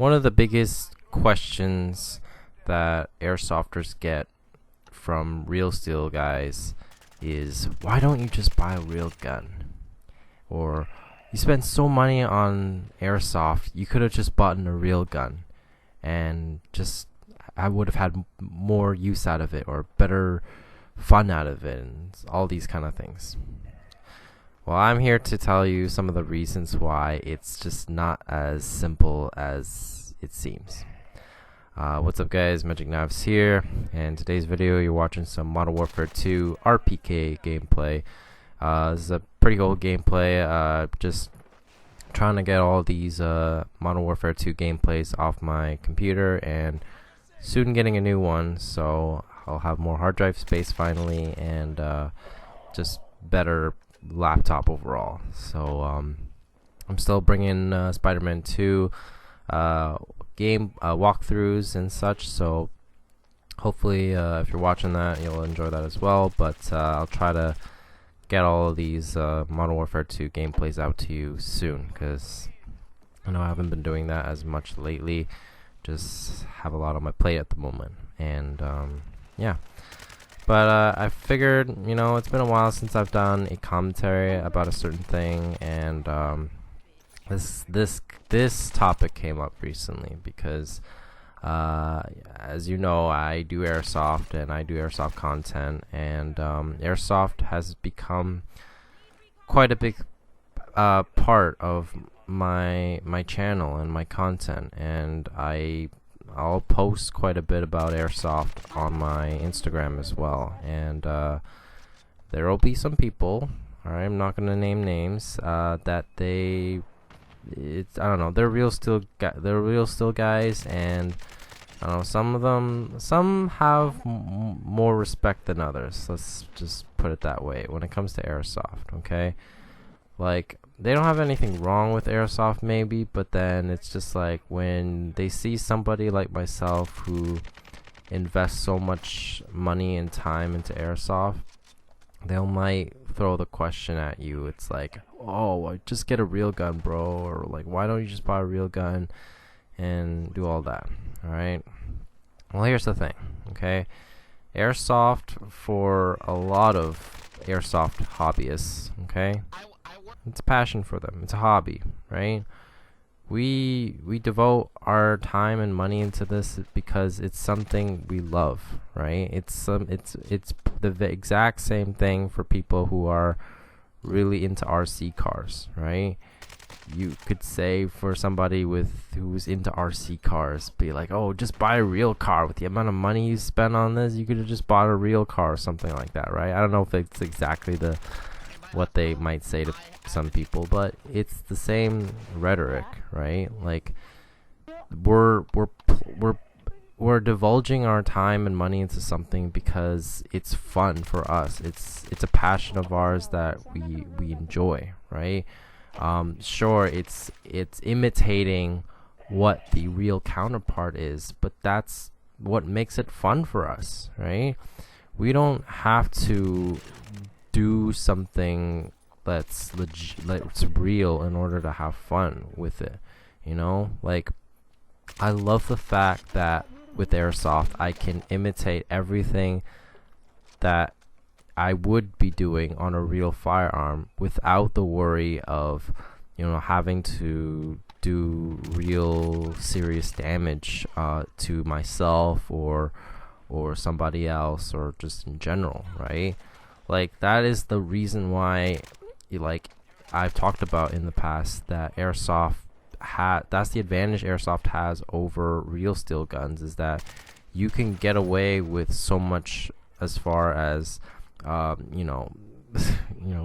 One of the biggest questions that airsofters get from real steel guys is, why don't you just buy a real gun? Or, you spend so money on airsoft, you could have just bought a real gun and just I would have had more use out of it or better fun out of it, and all these kind of things. Well, I'm here to tell you some of the reasons why it's just not as simple as it seems. What's up, guys? Magic Knives here, and today's video you're watching some Modern Warfare 2 RPK gameplay. This is a pretty old gameplay. Just trying to get all these Modern Warfare 2 gameplays off my computer, and soon getting a new one, so I'll have more hard drive space finally, and just better laptop overall. So I'm still bringing Spider-Man 2 game walkthroughs and such, so hopefully if you're watching that, you'll enjoy that as well. But I'll try to get all of these Modern Warfare 2 gameplays out to you soon, because I know I haven't been doing that as much lately. Just have a lot on my plate at the moment, and yeah. But I figured, you know, it's been a while since I've done a commentary about a certain thing, and this topic came up recently because, as you know, I do airsoft and I do airsoft content, and airsoft has become quite a big part of my channel and my content, and I'll post quite a bit about airsoft on my Instagram as well. And there will be some people, alright, I'm not gonna name names, that I don't know, they're real steel guys, and I don't know, some have more respect than others. Let's just put it that way when it comes to airsoft. Okay, like, they don't have anything wrong with airsoft maybe, but then it's just like when they see somebody like myself who invests so much money and time into airsoft, they might throw the question at you. It's like, oh, just get a real gun, bro, or like, why don't you just buy a real gun and do all that? All right, well, here's the thing. Okay, airsoft, for a lot of airsoft hobbyists, okay, it's a passion for them. It's a hobby, right? We devote our time and money into this because it's something we love, right? It's the exact same thing for people who are really into RC cars, right? You could say for somebody who's into RC cars, be like, oh, just buy a real car. With the amount of money you spend on this, you could have just bought a real car or something like that, right? I don't know if it's exactly what they might say to some people, but it's the same rhetoric, right? Like, we're divulging our time and money into something because it's fun for us. It's a passion of ours that we enjoy, right? Sure, it's imitating what the real counterpart is, but that's what makes it fun for us, right? We don't have to do something that's real in order to have fun with it, you know? Like, I love the fact that with airsoft I can imitate everything that I would be doing on a real firearm without the worry of, you know, having to do real serious damage to myself or somebody else, or just in general, right? Like, that is the reason why, like, I've talked about in the past, that airsoft that's the advantage airsoft has over real steel guns, is that you can get away with so much as far as you know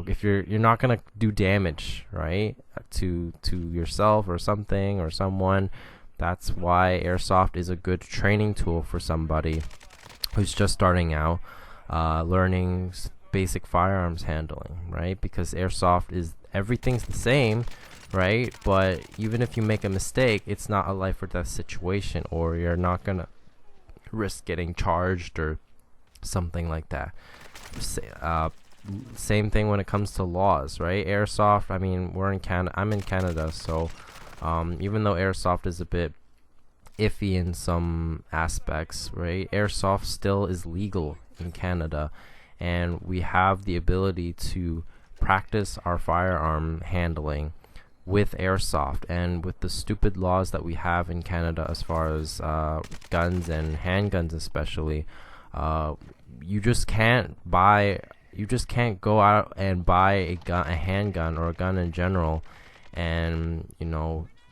if you're not gonna do damage, right, to yourself or something or someone. That's why airsoft is a good training tool for somebody who's just starting out, learning basic firearms handling, right? Because airsoft everything's the same, right? But even if you make a mistake, it's not a life or death situation, or you're not gonna risk getting charged or something like that. Same thing when it comes to laws, right? Airsoft, I mean, I'm in Canada, so even though airsoft is a bit iffy in some aspects, right? Airsoft still is legal in Canada, and we have the ability to practice our firearm handling with airsoft. And with the stupid laws that we have in Canada as far as guns and handguns especially, you just can't go out and buy a handgun or a gun in general, and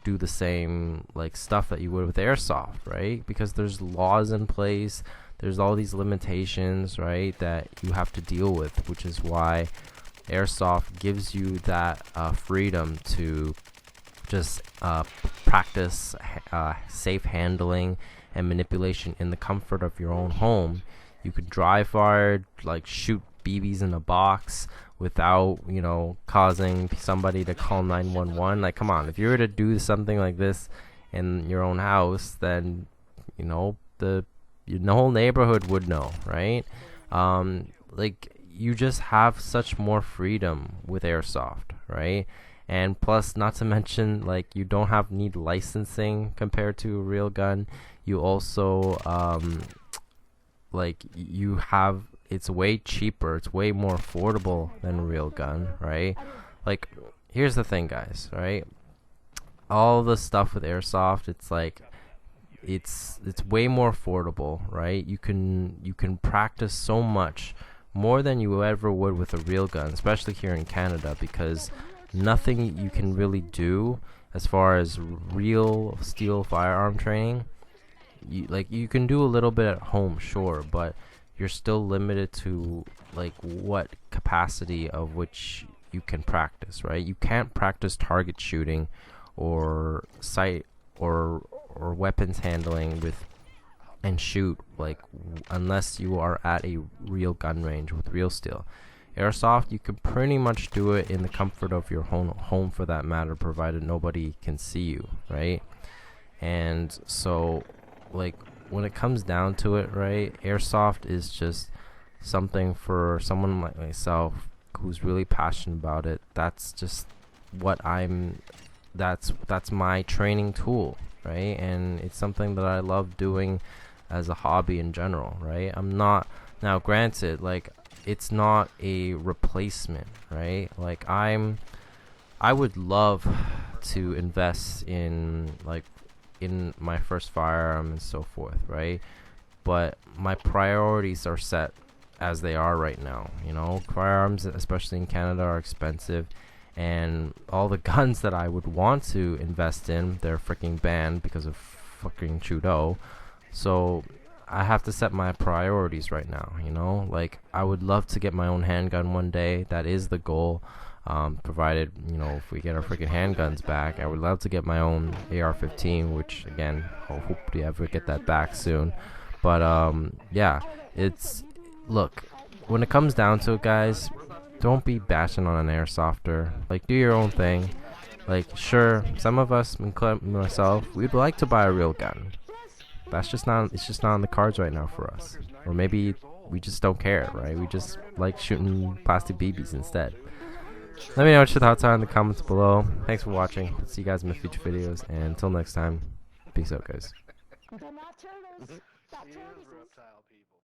do the same like stuff that you would with airsoft, right? Because there's laws in place, there's all these limitations, right, that you have to deal with, which is why airsoft gives you that freedom to just practice safe handling and manipulation in the comfort of your own home. You could dry fire, like shoot BBs in a box without causing somebody to call 911. Like, come on, if you were to do something like this in your own house, then the whole neighborhood would know, right? Like, you just have such more freedom with airsoft, right? And plus, not to mention, like, you don't need licensing compared to a real gun. You also like, it's way cheaper, it's way more affordable than a real gun, right? Like, here's the thing, guys, right? All the stuff with airsoft, it's like it's way more affordable, right? You can practice so much more than you ever would with a real gun, especially here in Canada, because nothing you can really do as far as real steel firearm training. You can do a little bit at home, sure, but you're still limited to like what capacity of which you can practice, right? You can't practice target shooting or sight or weapons handling with and shoot unless you are at a real gun range with real steel. Airsoft, you can pretty much do it in the comfort of your home for that matter, provided nobody can see you, right? And so, like, when it comes down to it, right, airsoft is just something for someone like myself who's really passionate about it. That's just that's my training tool, right? And it's something that I love doing as a hobby in general, right? I'm not, now granted, like, it's not a replacement, right? Like, I would love to invest in my first firearm and so forth, right? But my priorities are set as they are right now. Firearms, especially in Canada, are expensive, and all the guns that I would want to invest in, they're freaking banned because of fucking Trudeau. So I have to set my priorities right now. Like, I would love to get my own handgun one day. That is the goal. Provided if we get our freaking handguns back, I would love to get my own AR-15, which again, I'll hope we ever get that back soon. But yeah, look, when it comes down to it, guys, don't be bashing on an airsofter. Like, do your own thing. Like, sure, some of us, including myself, we'd like to buy a real gun. It's just not on the cards right now for us. Or maybe we just don't care, right? We just like shooting plastic BBs instead. Let me know what your thoughts are in the comments below. Thanks for watching. See you guys in the future videos. And until next time, peace out, guys.